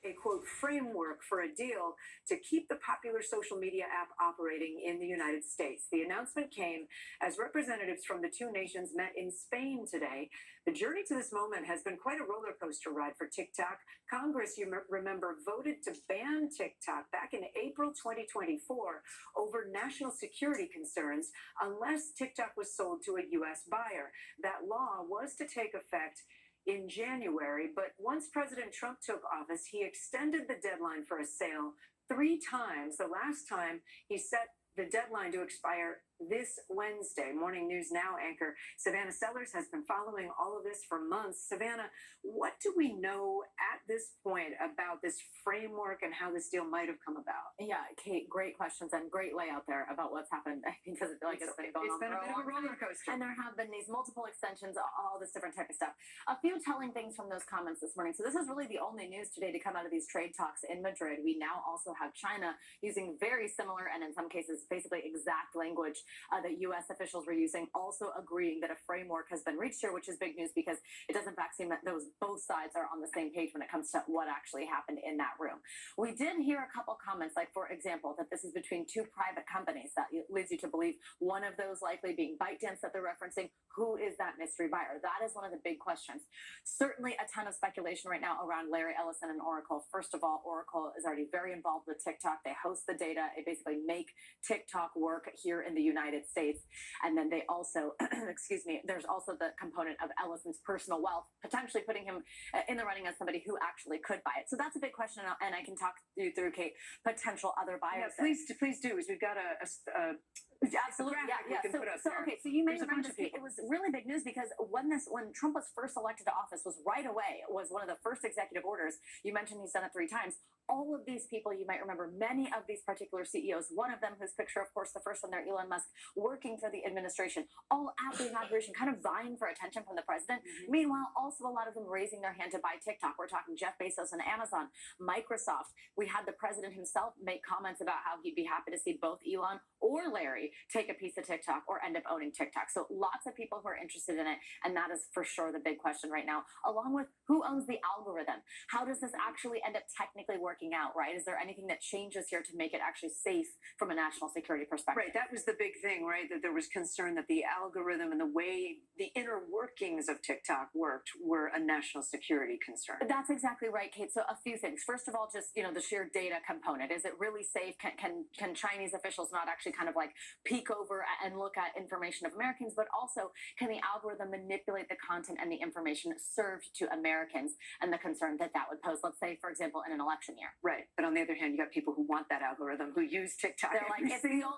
a quote framework for a deal to keep the popular social media app operating in the United States. The announcement came as representatives from the two nations met in Spain today. The journey to this moment has been quite a roller coaster ride for TikTok. Congress, you remember, voted to ban TikTok back in April 2024 over national security concerns unless TikTok was sold to a U.S. buyer. That law was to take effect in January, but once President Trump took office, he extended the deadline for a sale 3 times. The last time he set the deadline to expire this Wednesday. Morning News Now anchor Savannah Sellers has been following all of this for months. Savannah, what do we know at this point about this framework and how this deal might have come about? Yeah, Kate, great questions and great layout there about what's happened, because I feel like it's been going on for a bit of a roller coaster. And there have been these multiple extensions, all this different type of stuff. A few telling things from those comments this morning. So this is really the only news today to come out of these trade talks in Madrid. We now also have China using very similar and in some cases basically exact language that U.S. officials were using, also agreeing that a framework has been reached here, which is big news because it does in fact seem that both sides are on the same page when it comes to what actually happened in that room. We did hear a couple comments, like for example, that this is between two private companies. That leads you to believe one of those likely being ByteDance that they're referencing. Who is that mystery buyer? That is one of the big questions. Certainly a ton of speculation right now around Larry Ellison and Oracle. First of all, Oracle is already very involved with TikTok. They host the data. They basically make TikTok work here in the United States. And then they also, excuse me, there's also the component of Ellison's personal wealth, potentially putting him in the running as somebody who actually could buy it. So that's a big question, and I can talk you through, Kate, potential other buyers. Yeah, please do, as we've got absolutely, yeah. So you may remember this, it was really big news because when Trump was first elected to office, was right away, was one of the first executive orders. You mentioned he's done it 3 times. All of these people, you might remember, many of these particular CEOs, one of them whose picture, of course, the first one there, Elon Musk, working for the administration, all at the inauguration, kind of vying for attention from the president. Meanwhile, also a lot of them raising their hand to buy TikTok. We're talking Jeff Bezos and Amazon, Microsoft. We had the president himself make comments about how he'd be happy to see both Elon or Larry take a piece of TikTok or end up owning TikTok. So lots of people who are interested in it, and that is for sure the big question right now, along with who owns the algorithm. How does this actually end up technically working out, right? Is there anything that changes here to make it actually safe from a national security perspective? Right, that was the big thing, right? That there was concern that the algorithm and the way the inner workings of TikTok worked were a national security concern. That's exactly right, Kate. So a few things. First of all, just, the sheer data component. Is it really safe? Can Chinese officials not actually kind of like peek over and look at information of Americans, but also can the algorithm manipulate the content and the information served to Americans, and the concern that would pose, let's say, for example, in an election year. Right. But on the other hand, you got people who want that algorithm, who use TikTok. They're like, it's the